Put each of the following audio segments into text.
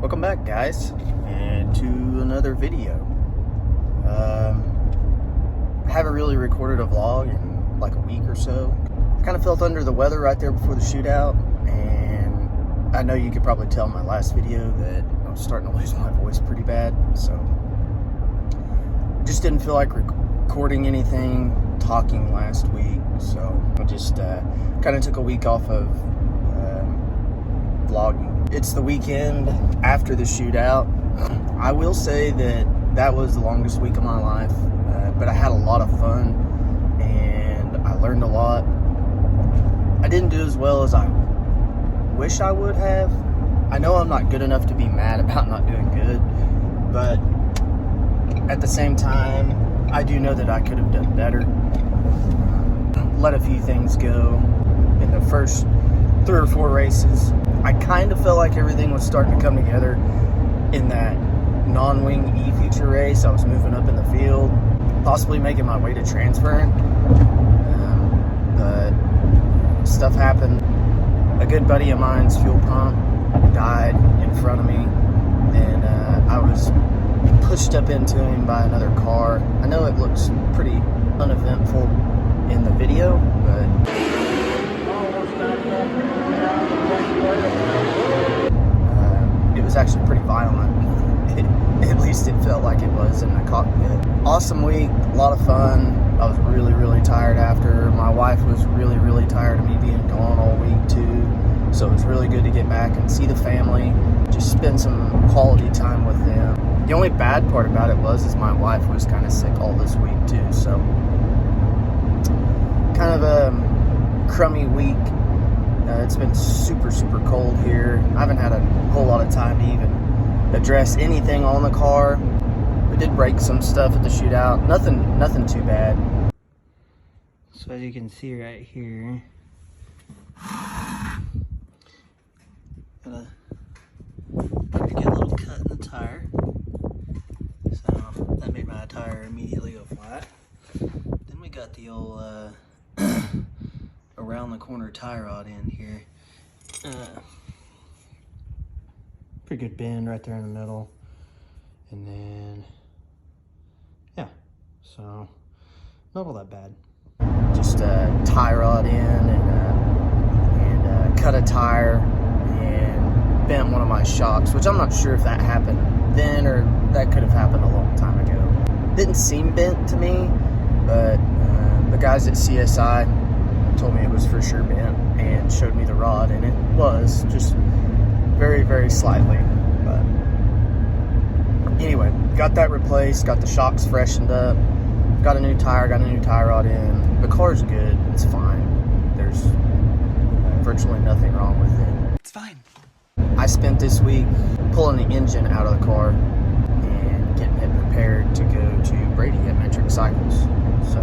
Welcome back, guys, and to another video. I haven't really recorded a vlog in like a week or so. I kind of felt under the weather right there before the shootout, and I know you could probably tell in my last video that I was starting to lose my voice pretty bad, so just didn't feel like recording anything, talking last week, so I just kind of took a week off of vlogging. It's the weekend after the shootout. I will say that was the longest week of my life, but I had a lot of fun and I learned a lot. I didn't do as well as I wish I would have. I know I'm not good enough to be mad about not doing good, but at the same time, I do know that I could have done better. Let a few things go in the first 3 or 4 races. I kind of felt like everything was starting to come together in that non-wing E-Future race. I was moving up in the field, possibly making my way to transferring, but stuff happened. A good buddy of mine's fuel pump died in front of me, and I was pushed up into him by another car. I know it looks pretty uneventful in the video, but it was actually pretty violent. At least it felt like it was in the cockpit. Awesome week, a lot of fun. I was really, really tired after. My wife was really, really tired of me being gone all week too. So it was really good to get back and see the family, just spend some quality time with them. The only bad part about it is my wife was kind of sick all this week too. So kind of a crummy week. It's been super, super cold here. I haven't had a whole lot of time to even address anything on the car. We did break some stuff at the shootout. Nothing too bad. So as you can see right here, got a pretty good little cut in the tire. So that made my tire immediately go flat. Then we got the old around the corner tie rod in here. Pretty good bend right there in the middle. And then, yeah, so not all that bad. Just tie rod in and cut a tire and bent one of my shocks, which I'm not sure if that happened then or that could have happened a long time ago. Didn't seem bent to me, but the guys at CSI told me it was for sure bent and showed me the rod, and it was just very, very slightly. But anyway, got that replaced, got the shocks freshened up, got a new tire, got a new tie rod in. The car's good, it's fine. There's virtually nothing wrong with it. It's fine. I spent this week pulling the engine out of the car and getting it prepared to go to Brady at Metric Cycles. So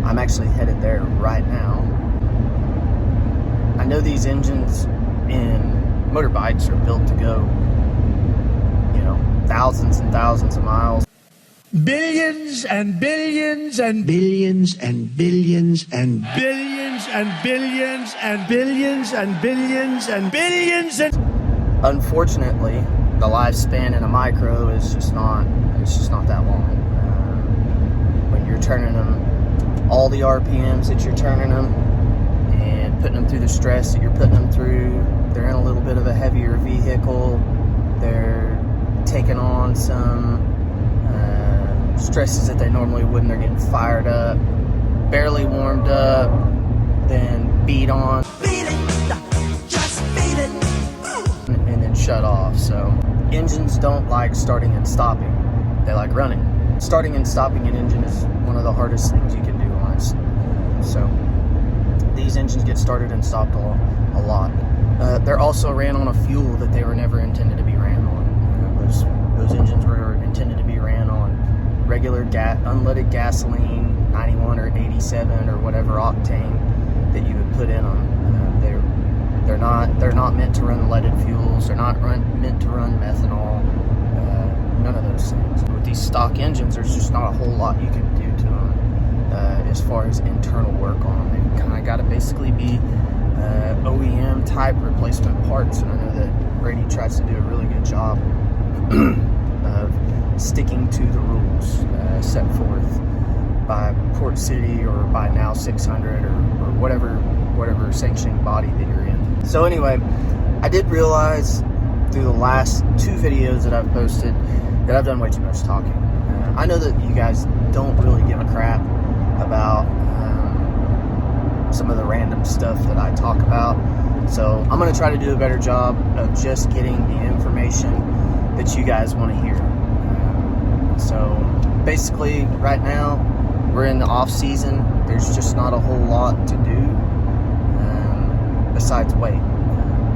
I'm actually headed there right now. I know these engines in motorbikes are built to go, thousands and thousands of miles. Billions and billions and billions and billions and billions and billions and billions and billions and billions and... Unfortunately, the lifespan in a micro is just not that long. When you're turning them all the RPMs that you're turning them and putting them through the stress that you're putting them through, they're in a little bit of a heavier vehicle. They're taking on some stresses that they normally wouldn't. They're getting fired up, barely warmed up, then beat on, Beat it, just beat it. and then shut off. So engines don't like starting and stopping. They like running. Starting and stopping an engine is one of the hardest things you can do on it. So these engines get started and stopped a lot. They're also ran on a fuel that they were never intended to be ran on. Those engines were intended to be ran on regular unleaded gasoline, 91 or 87 or whatever octane that you would put in them. They're not meant to run leaded fuels. They're not meant to run methanol. None of those things. With these stock engines, there's just not a whole lot you can do to them as far as internal work on them. They kind of got to basically be OEM type replacement parts, and I know that Brady tries to do a really good job of sticking to the rules set forth by Port City or by Now 600 or whatever sanctioning body that you're in. So anyway, I did realize through the last 2 videos that I've posted that I've done way too much talking. I know that you guys don't really give a crap about some of the random stuff that I talk about. So I'm going to try to do a better job of just getting the information that you guys want to hear. So basically right now we're in the off season. There's just not a whole lot to do besides wait.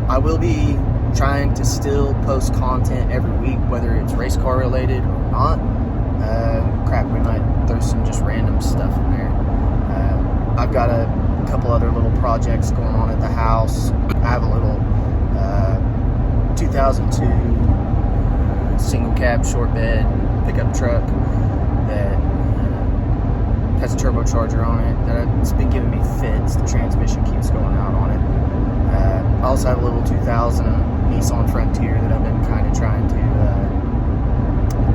I will be trying to still post content every week, whether it's race car related or not. Crap, we might throw some just random stuff in there. I've got a couple other little projects going on at the house. I have a little 2002 single cab short bed pickup truck that has a turbocharger on it that's been giving me fits. The transmission keeps going out on it. I also have a little 2000 Nissan Frontier that I've been kind of trying to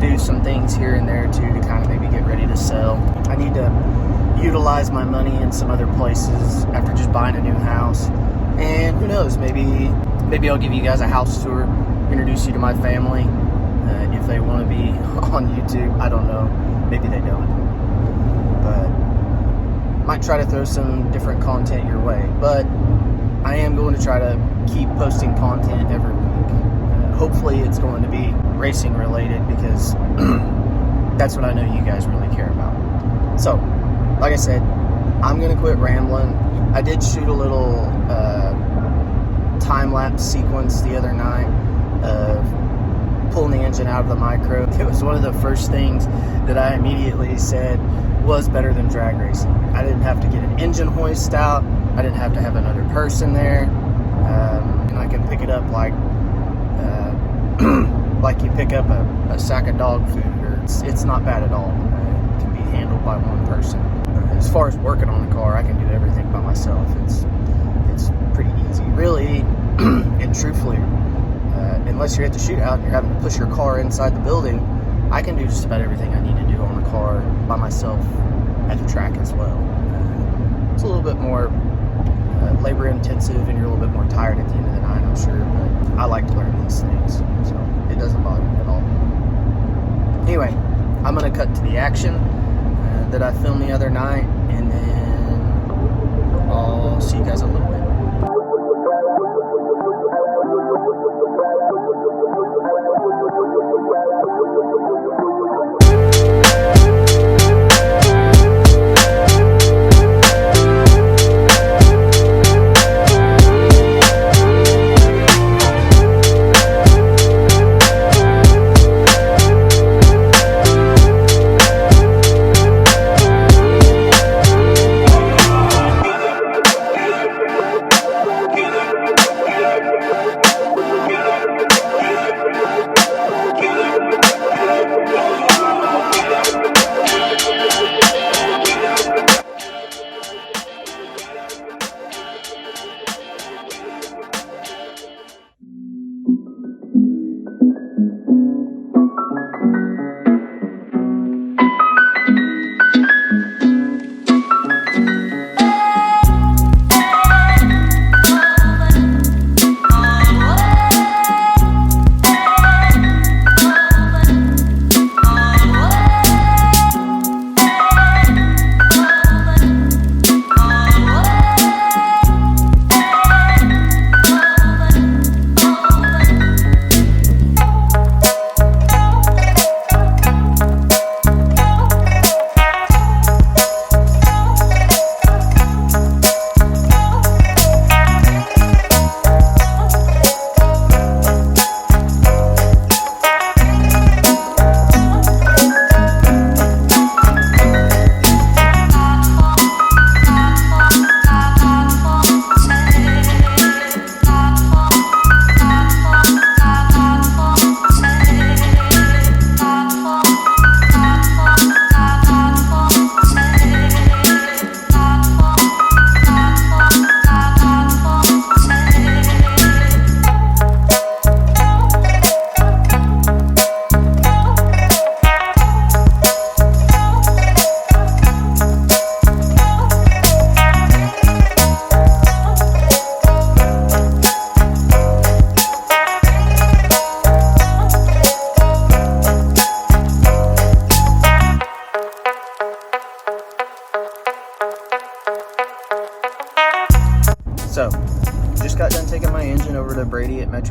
do some things here and there too, to kind of maybe get ready to sell. I need to utilize my money in some other places after just buying a new house. And who knows, maybe I'll give you guys a house tour, introduce you to my family if they want to be on YouTube. I don't know, maybe they don't, but might try to throw some different content your way. But I am going to try to keep posting content every week. Hopefully it's going to be racing related, because that's what I know you guys really care about. So like I said, I'm going to quit rambling. I did shoot a little time-lapse sequence the other night of pulling the engine out of the micro. It was one of the first things that I immediately said was better than drag racing. I didn't have to get an engine hoist out. I didn't have to have another person there. And I can pick it up like like you pick up a sack of dog food. It's not bad at all. It can be handled by one person. As far as working on the car, I can do everything by myself. It's pretty easy, really. And truthfully, unless you're at the shootout and you're having to push your car inside the building, I can do just about everything I need to do on the car by myself at the track as well. It's a little bit more labor intensive, and you're a little bit more tired at the end of the night, I'm sure, but I like to learn these things, so it doesn't bother me at all. Anyway, I'm going to cut to the action that I filmed the other night, and then I'll see you guys in a little bit.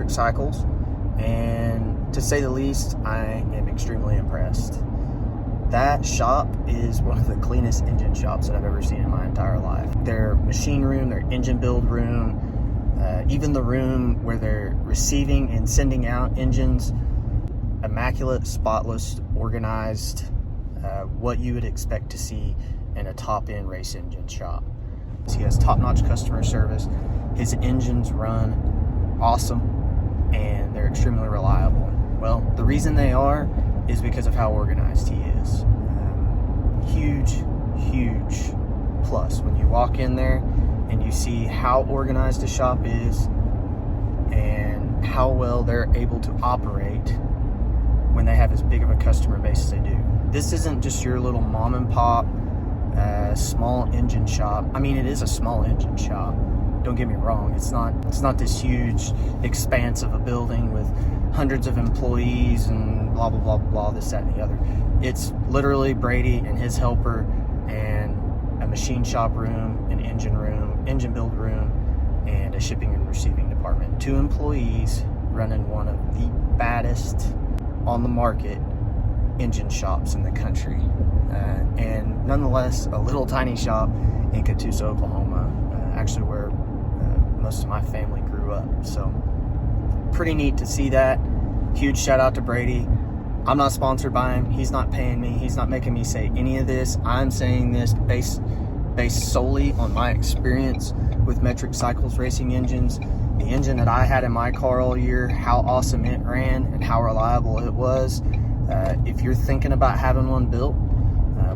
Metric Cycles, and to say the least, I am extremely impressed. That shop is one of the cleanest engine shops that I've ever seen in my entire life. Their machine room, their engine build room, even the room where they're receiving and sending out engines, immaculate, spotless, organized, what you would expect to see in a top-end race engine shop. He has top-notch customer service. His engines run awesome, and they're extremely reliable. Well, the reason they are is because of how organized he is. Huge plus when you walk in there and you see how organized the shop is and how well they're able to operate when they have as big of a customer base as they do. This isn't just your little mom and pop small engine shop. I mean, it is a small engine shop, don't get me wrong. It's not this huge expanse of a building with hundreds of employees and blah blah blah blah, this, that, and the other. It's literally Brady and his helper and a machine shop room, an engine room, engine build room, and a shipping and receiving department. 2 employees running one of the baddest on the market engine shops in the country, and nonetheless a little tiny shop in Catoosa, Oklahoma, actually where most of my family grew up. So pretty neat to see that. Huge shout out to Brady. I'm not sponsored by him. He's not paying me. He's not making me say any of this. I'm saying this based solely on my experience with Metric Cycles racing engines. The engine that I had in my car all year, how awesome it ran and how reliable it was. If you're thinking about having one built,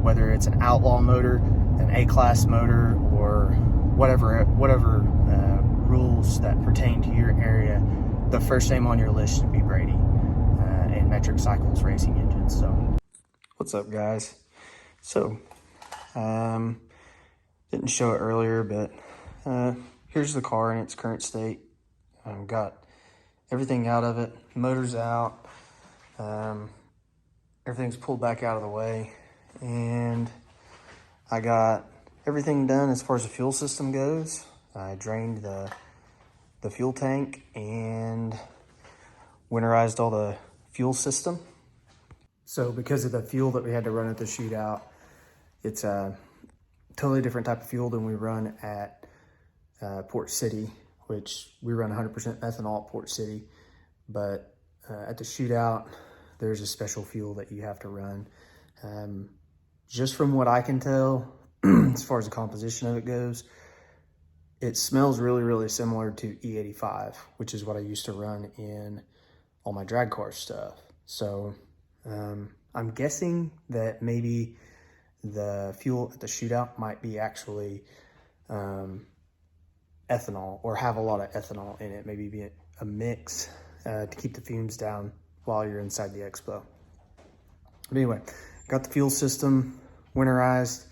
whether it's an Outlaw motor, an A-class motor, or whatever rules that pertain to your area, the first name on your list should be Brady and Metric Cycles racing engines. So, what's up, guys? So, didn't show it earlier, but here's the car in its current state. Got everything out of it, motor's out, everything's pulled back out of the way, and I got everything done as far as the fuel system goes. I drained the fuel tank and winterized all the fuel system. So because of the fuel that we had to run at the shootout, it's a totally different type of fuel than we run at Port City, which we run 100% ethanol at Port City. But at the shootout, there's a special fuel that you have to run. Just from what I can tell, as far as the composition of it goes, it smells really, really similar to E85, which is what I used to run in all my drag car stuff. So I'm guessing that maybe the fuel at the shootout might be actually ethanol, or have a lot of ethanol in it, maybe be a mix to keep the fumes down while you're inside the expo. But anyway, got the fuel system winterized.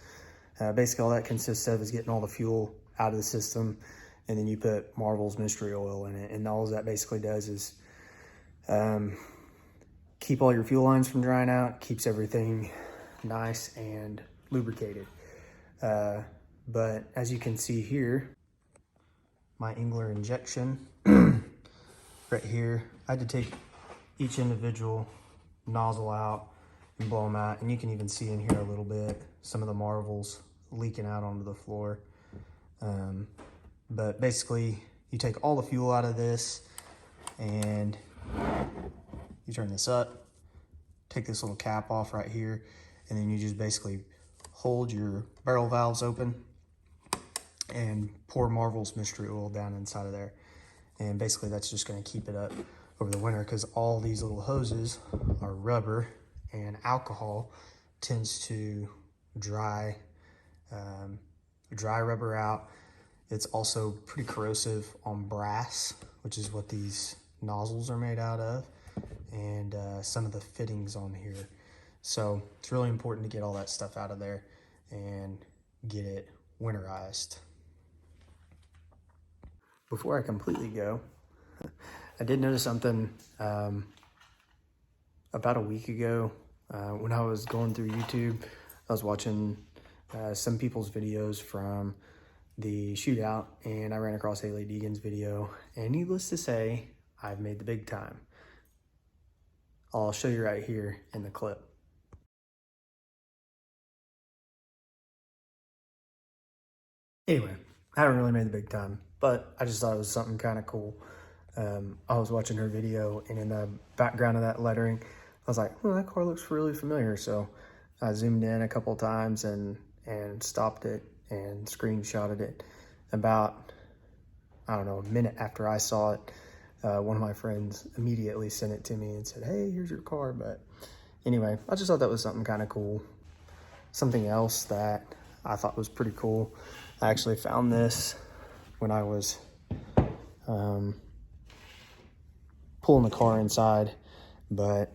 Basically all that consists of is getting all the fuel out of the system, and then you put Marvel's mystery oil in it, and all that basically does is keep all your fuel lines from drying out, keeps everything nice and lubricated. But as you can see here, my Engler injection right here, I had to take each individual nozzle out and blow them out, and you can even see in here a little bit some of the Marvels leaking out onto the floor. But basically you take all the fuel out of this and you turn this up, take this little cap off right here, and then you just basically hold your barrel valves open and pour Marvel's mystery oil down inside of there. And basically that's just going to keep it up over the winter, because all these little hoses are rubber, and alcohol tends to dry rubber out. It's also pretty corrosive on brass, which is what these nozzles are made out of, and some of the fittings on here. So it's really important to get all that stuff out of there and get it winterized. Before I completely go, I did notice something about a week ago when I was going through YouTube. I was watching some people's videos from the shootout, and I ran across Hailie Deegan's video, and needless to say, I've made the big time. I'll show you right here in the clip. Anyway, I haven't really made the big time, but I just thought it was something kind of cool. I was watching her video, and in the background of that lettering, I was like, well, that car looks really familiar. So I zoomed in a couple times and stopped it and screenshotted it. About, I don't know, a minute after I saw it, one of my friends immediately sent it to me and said, hey, here's your car. But anyway, I just thought that was something kind of cool. Something else that I thought was pretty cool. I actually found this when I was pulling the car inside, but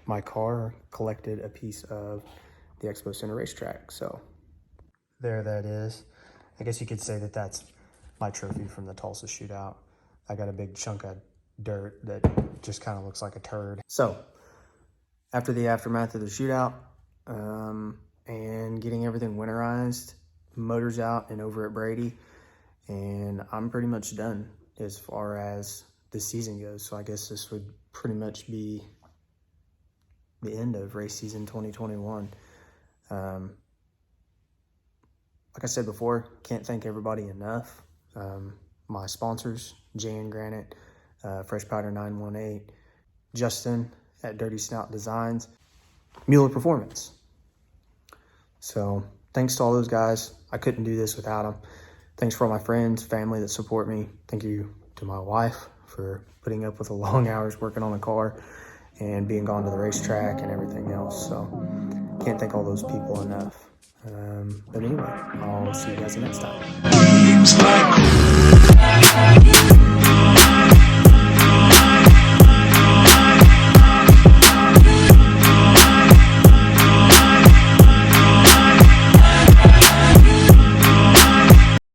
my car collected a piece of the Expo Center racetrack. So there that is. I guess you could say that that's my trophy from the Tulsa shootout. I got a big chunk of dirt that just kind of looks like a turd. So after the aftermath of the shootout and getting everything winterized, motor's out and over at Brady, and I'm pretty much done as far as the season goes. So I guess this would pretty much be the end of race season 2021. Like I said before, can't thank everybody enough. My sponsors, Jan Granite, Fresh Powder 918, Justin at Dirty Snout Designs, Mueller Performance. So thanks to all those guys. I couldn't do this without them. Thanks for all my friends, family that support me. Thank you to my wife for putting up with the long hours working on the car and being gone to the racetrack and everything else. So can't thank all those people enough. But anyway, I'll see you guys next time.